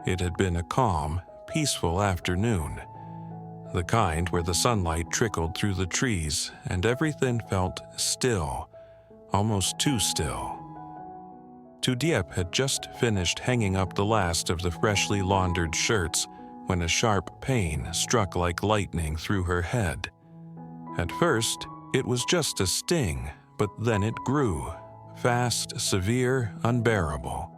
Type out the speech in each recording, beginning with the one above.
It had been a calm, peaceful afternoon, the kind where the sunlight trickled through the trees and everything felt still, almost too still. Tu Diep had just finished hanging up the last of the freshly laundered shirts when a sharp pain struck like lightning through her head. At first, it was just a sting, but then it grew, fast, severe, unbearable.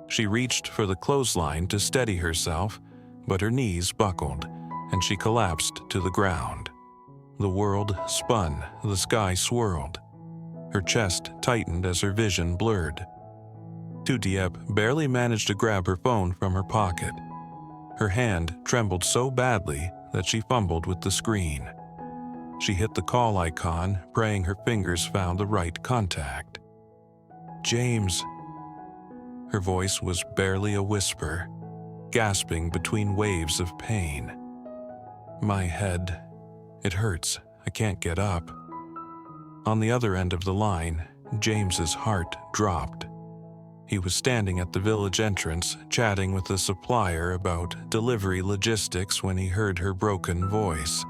She reached for the clothesline to steady herself, but her knees buckled, and she collapsed to the ground. The world spun, the sky swirled. Her chest tightened as her vision blurred. Tu Diep barely managed to grab her phone from her pocket. Her hand trembled so badly that she fumbled with the screen. She hit the call icon, praying her fingers found the right contact. "James." Her voice was barely a whisper, gasping between waves of pain. "My head. It hurts. I can't get up." On the other end of the line, James's heart dropped. He was standing at the village entrance, chatting with the supplier about delivery logistics when he heard her broken voice.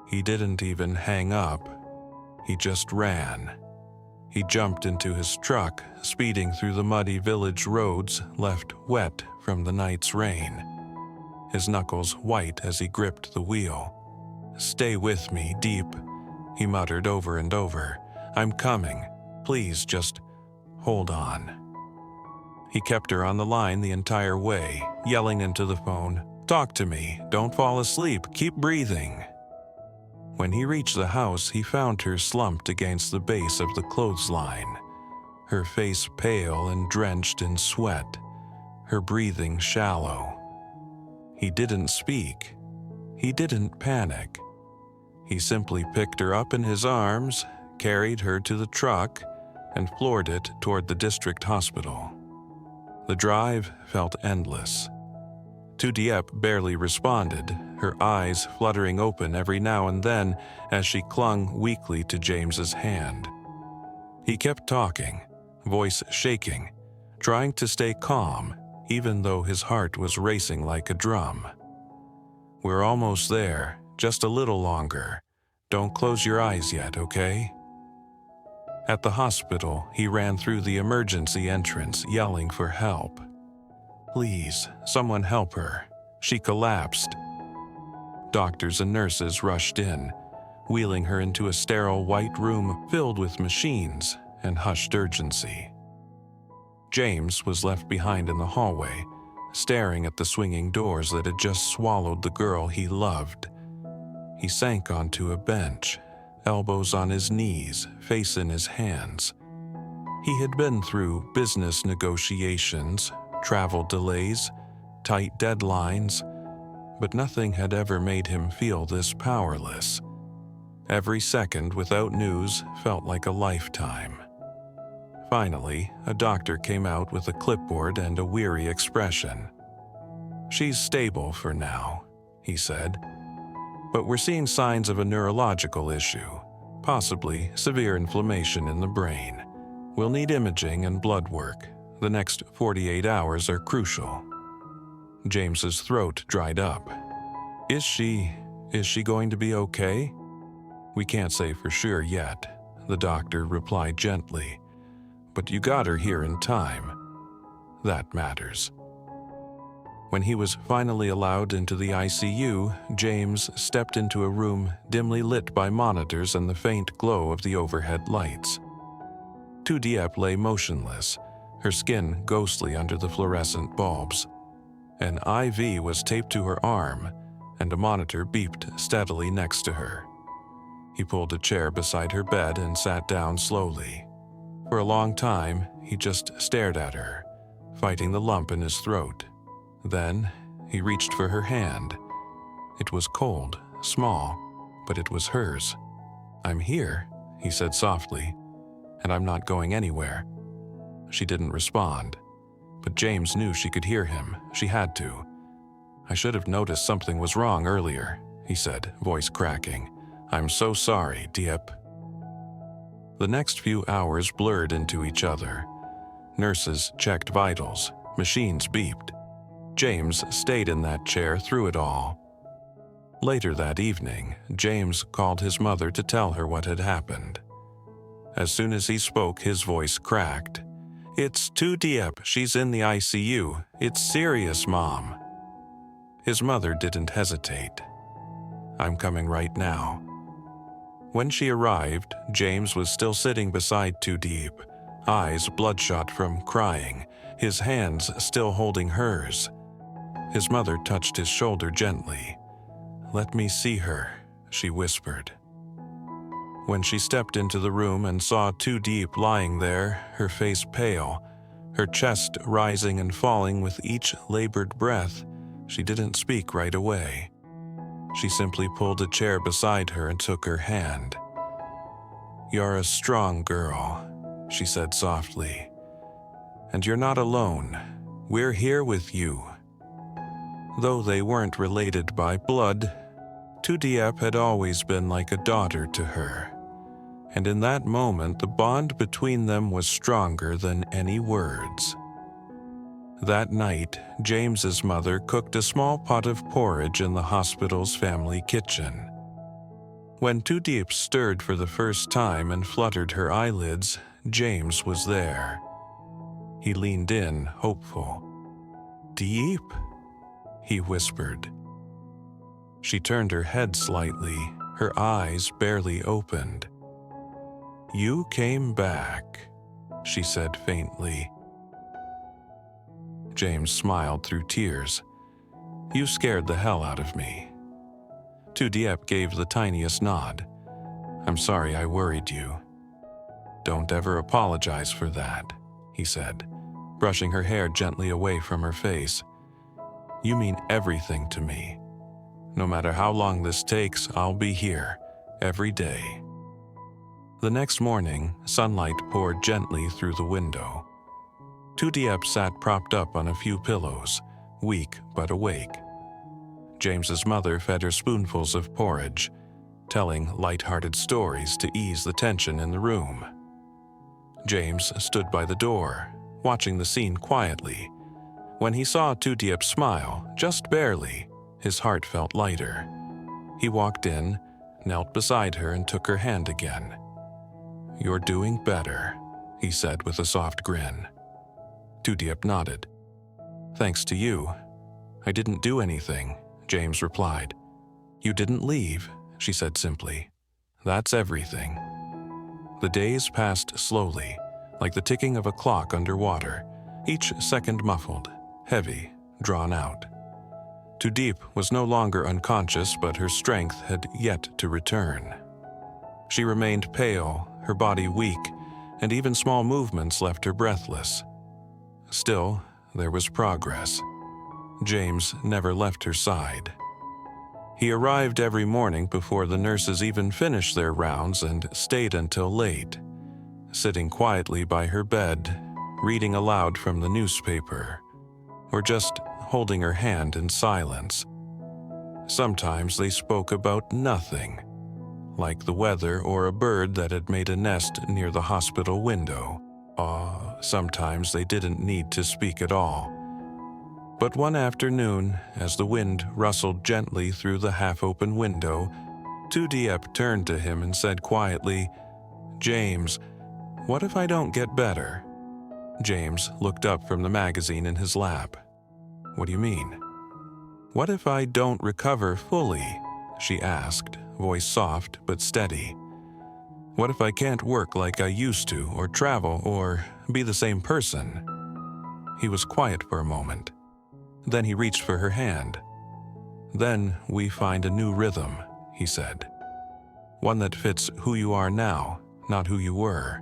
He didn't even hang up. He just ran. He jumped into his truck, speeding through the muddy village roads left wet from the night's rain, his knuckles white as he gripped the wheel. "Stay with me, Diep," he muttered over and over. "I'm coming. Please just hold on." He kept her on the line the entire way, yelling into the phone, "Talk to me. Don't fall asleep. Keep breathing." When he reached the house, he found her slumped against the base of the clothesline, her face pale and drenched in sweat, her breathing shallow. He didn't speak. He didn't panic. He simply picked her up in his arms, carried her to the truck, and floored it toward the district hospital. The drive felt endless. Tu Diep barely responded, her eyes fluttering open every now and then as she clung weakly to James's hand. He kept talking, voice shaking, trying to stay calm, even though his heart was racing like a drum. "We're almost there, just a little longer. Don't close your eyes yet, okay?" At the hospital, he ran through the emergency entrance, yelling for help. "Please, someone help her. She collapsed." Doctors and nurses rushed in, wheeling her into a sterile white room filled with machines and hushed urgency. James was left behind in the hallway, staring at the swinging doors that had just swallowed the girl he loved. He sank onto a bench, elbows on his knees, face in his hands. He had been through business negotiations, travel delays, tight deadlines, but nothing had ever made him feel this powerless. Every second without news felt like a lifetime. Finally, a doctor came out with a clipboard and a weary expression. "She's stable for now," he said, "but we're seeing signs of a neurological issue, possibly severe inflammation in the brain. We'll need imaging and blood work. The next 48 hours are crucial." James's throat dried up. Is she going to be okay?" "We can't say for sure yet," the doctor replied gently. "But you got her here in time. That matters." When he was finally allowed into the ICU, James stepped into a room dimly lit by monitors and the faint glow of the overhead lights. Tu Diep lay motionless, her skin ghostly under the fluorescent bulbs. An IV was taped to her arm, and a monitor beeped steadily next to her. He pulled a chair beside her bed and sat down slowly. For a long time, he just stared at her, fighting the lump in his throat. Then, he reached for her hand. It was cold, small, but it was hers. "I'm here," he said softly, "and I'm not going anywhere." She didn't respond, but James knew she could hear him. She had to. "I should have noticed something was wrong earlier," he said, voice cracking. "I'm so sorry, Diep." The next few hours blurred into each other. Nurses checked vitals, machines beeped. James stayed in that chair through it all. Later that evening, James called his mother to tell her what had happened. As soon as he spoke, his voice cracked. "It's Tu Diep. She's in the ICU. It's serious, Mom." His mother didn't hesitate. "I'm coming right now." When she arrived, James was still sitting beside Tu Diep, eyes bloodshot from crying, his hands still holding hers. His mother touched his shoulder gently. "Let me see her," she whispered. When she stepped into the room and saw Tu Diep lying there, her face pale, her chest rising and falling with each labored breath, she didn't speak right away. She simply pulled a chair beside her and took her hand. "You're a strong girl," she said softly. "And you're not alone. We're here with you." Though they weren't related by blood, Tu Diep had always been like a daughter to her. And in that moment, the bond between them was stronger than any words. That night, James's mother cooked a small pot of porridge in the hospital's family kitchen. When Tu Diep stirred for the first time and fluttered her eyelids, James was there. He leaned in, hopeful. "Diep?" he whispered. She turned her head slightly, her eyes barely opened. "You came back," she said faintly. James smiled through tears. "You scared the hell out of me." Tu Diep gave the tiniest nod. "I'm sorry I worried you." "Don't ever apologize for that," he said, brushing her hair gently away from her face. "You mean everything to me. No matter how long this takes, I'll be here, every day." The next morning, sunlight poured gently through the window. Tu Diep sat propped up on a few pillows, weak but awake. James's mother fed her spoonfuls of porridge, telling light-hearted stories to ease the tension in the room. James stood by the door, watching the scene quietly. When he saw Tu Diep smile, just barely, his heart felt lighter. He walked in, knelt beside her, and took her hand again. "You're doing better," he said with a soft grin. Tu Diep nodded. "Thanks to you. I didn't do anything," James replied. "You didn't leave," she said simply. "That's everything." The days passed slowly, like the ticking of a clock underwater, each second muffled, heavy, drawn out. Tu Diep was no longer unconscious, but her strength had yet to return. She remained pale, her body weak, and even small movements left her breathless. Still, there was progress. James never left her side. He arrived every morning before the nurses even finished their rounds and stayed until late, sitting quietly by her bed, reading aloud from the newspaper, or just holding her hand in silence. Sometimes they spoke about nothing, like the weather or a bird that had made a nest near the hospital window. Sometimes they didn't need to speak at all. But one afternoon, as the wind rustled gently through the half-open window, Tu Diep turned to him and said quietly, "James, what if I don't get better?" James looked up from the magazine in his lap. "What do you mean?" "What if I don't recover fully?" she asked, voice soft but steady. "What if I can't work like I used to, or travel, or be the same person?" He was quiet for a moment. Then he reached for her hand. "Then we find a new rhythm," he said. "One that fits who you are now, not who you were.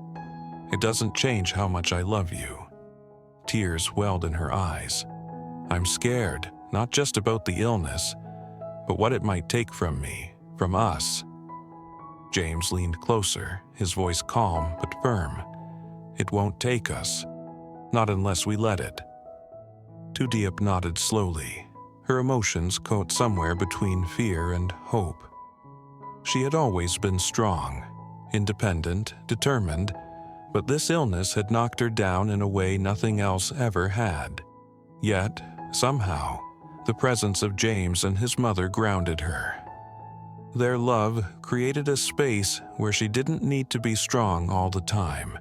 It doesn't change how much I love you." Tears welled in her eyes. "I'm scared, not just about the illness, but what it might take from me, from us." James leaned closer, his voice calm but firm. "It won't take us. Not unless we let it." Tu Diep nodded slowly, her emotions caught somewhere between fear and hope. She had always been strong, independent, determined, but this illness had knocked her down in a way nothing else ever had. Yet, Somehow, the presence of James and his mother grounded her. Their love created a space where she didn't need to be strong all the time.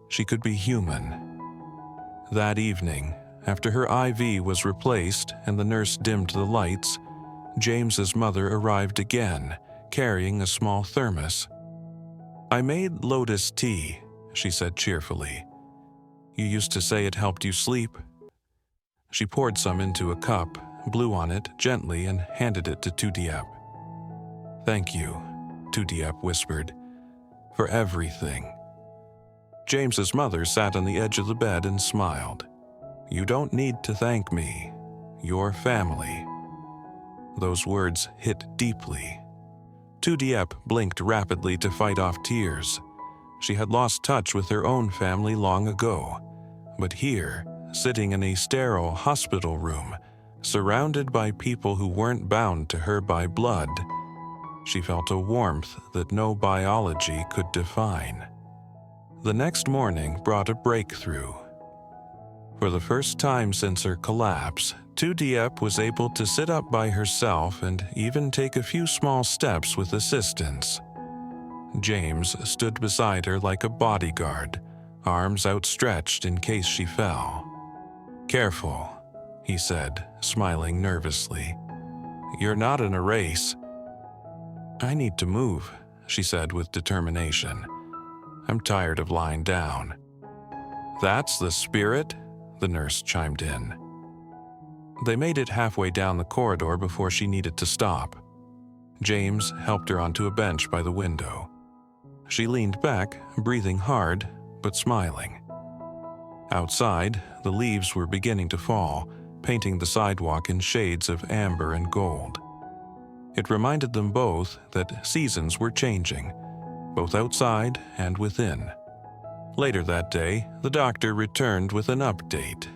She could be human. That evening, after her IV was replaced and the nurse dimmed the lights, James's mother arrived again, carrying a small thermos. "I made lotus tea," she said cheerfully. "You used to say it helped you sleep." She poured some into a cup, blew on it gently, and handed it to Tu Diep. "Thank you," Tu Diep whispered, "for everything." James's mother sat on the edge of the bed and smiled. "You don't need to thank me. You're family." Those words hit deeply. Tu Diep blinked rapidly to fight off tears. She had lost touch with her own family long ago, but here, sitting in a sterile hospital room, surrounded by people who weren't bound to her by blood, she felt a warmth that no biology could define. The next morning brought a breakthrough. For the first time since her collapse, Tu Diep was able to sit up by herself and even take a few small steps with assistance. James stood beside her like a bodyguard, arms outstretched in case she fell. "Careful," he said, smiling nervously. "You're not in a race." "I need to move," she said with determination. "I'm tired of lying down." "That's the spirit," the nurse chimed in. They made it halfway down the corridor before she needed to stop. James helped her onto a bench by the window. She leaned back, breathing hard, but smiling. Outside, the leaves were beginning to fall, painting the sidewalk in shades of amber and gold. It reminded them both that seasons were changing, both outside and within. Later that day, the doctor returned with an update.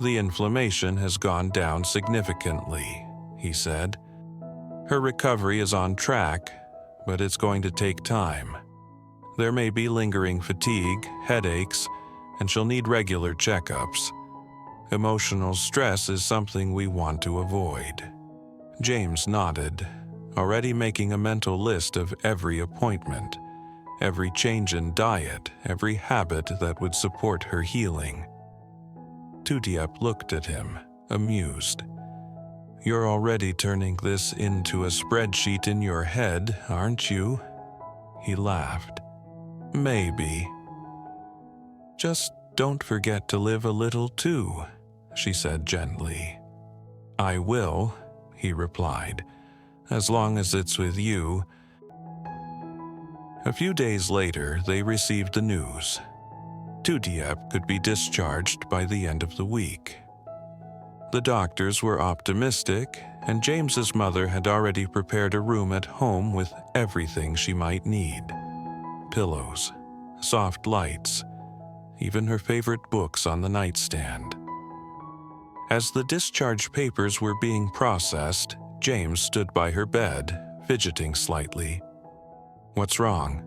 "The inflammation has gone down significantly," he said. "Her recovery is on track, but it's going to take time. There may be lingering fatigue, headaches, and she'll need regular checkups. Emotional stress is something we want to avoid." James nodded, already making a mental list of every appointment, every change in diet, every habit that would support her healing. Tu Diep looked at him, amused. "You're already turning this into a spreadsheet in your head, aren't you?" He laughed. "Maybe. Just don't forget to live a little too," she said gently. "I will," he replied, "as long as it's with you." A few days later, they received the news. Tu Diep could be discharged by the end of the week. The doctors were optimistic, and James's mother had already prepared a room at home with everything she might need. Pillows, soft lights, even her favorite books on the nightstand. As the discharge papers were being processed, James stood by her bed, fidgeting slightly. "What's wrong?"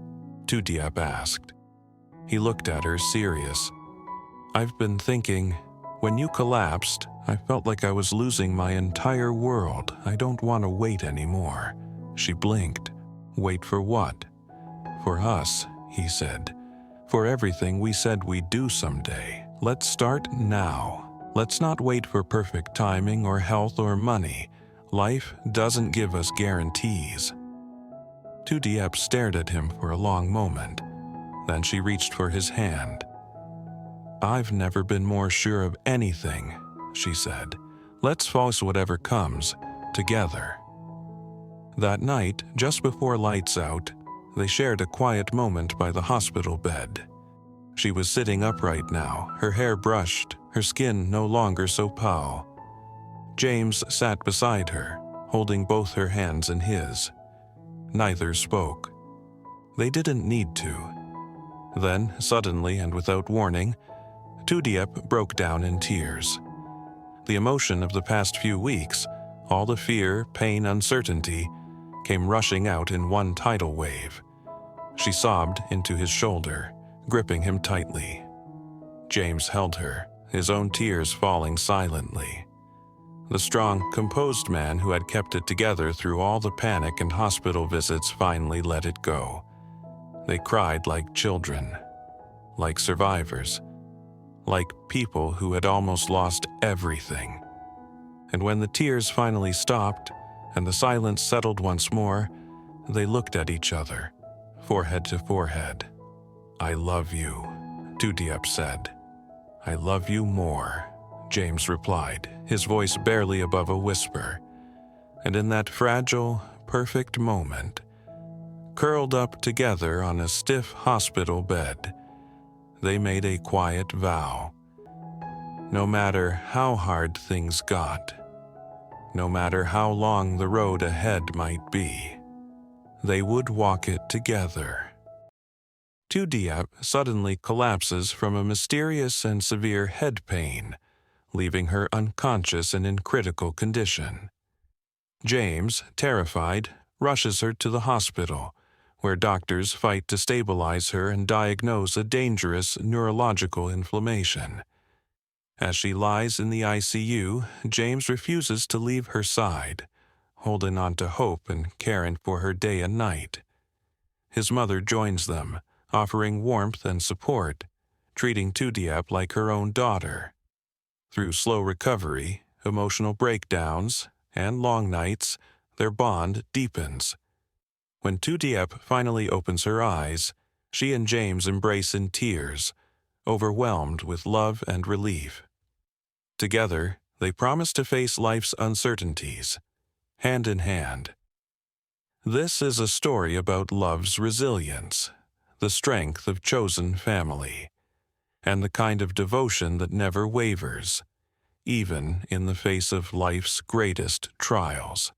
Tu Diep asked. He looked at her, serious. "I've been thinking, when you collapsed, I felt like I was losing my entire world. I don't want to wait anymore." She blinked. "Wait for what?" "For us," he said. "For everything we said we'd do someday. Let's start now. Let's not wait for perfect timing or health or money. Life doesn't give us guarantees." Tu Diep stared at him for a long moment. Then she reached for his hand. "I've never been more sure of anything," she said. "Let's face whatever comes, together." That night, just before lights out, they shared a quiet moment by the hospital bed. She was sitting upright now, her hair brushed, her skin no longer so pale. James sat beside her, holding both her hands in his. Neither spoke. They didn't need to. Then, suddenly and without warning, Tu Diep broke down in tears. The emotion of the past few weeks, all the fear, pain, uncertainty, came rushing out in one tidal wave. She sobbed into his shoulder, gripping him tightly. James held her, his own tears falling silently. The strong, composed man who had kept it together through all the panic and hospital visits finally let it go. They cried like children, like survivors, like people who had almost lost everything. And when the tears finally stopped and the silence settled once more, they looked at each other, forehead to forehead. "I love you," Tu Diep said. "I love you more," James replied, his voice barely above a whisper. And in that fragile, perfect moment, curled up together on a stiff hospital bed, they made a quiet vow. No matter how hard things got, no matter how long the road ahead might be, they would walk it together. Tu Diep suddenly collapses from a mysterious and severe head pain, leaving her unconscious and in critical condition. James, terrified, rushes her to the hospital, where doctors fight to stabilize her and diagnose a dangerous neurological inflammation. As she lies in the ICU, James refuses to leave her side, holding on to hope and caring for her day and night. His mother joins them, offering warmth and support, treating Tu Diep like her own daughter. Through slow recovery, emotional breakdowns, and long nights, their bond deepens. When Tu Diep finally opens her eyes, she and James embrace in tears, overwhelmed with love and relief. Together, they promise to face life's uncertainties, hand in hand. This is a story about love's resilience, the strength of chosen family, and the kind of devotion that never wavers, even in the face of life's greatest trials.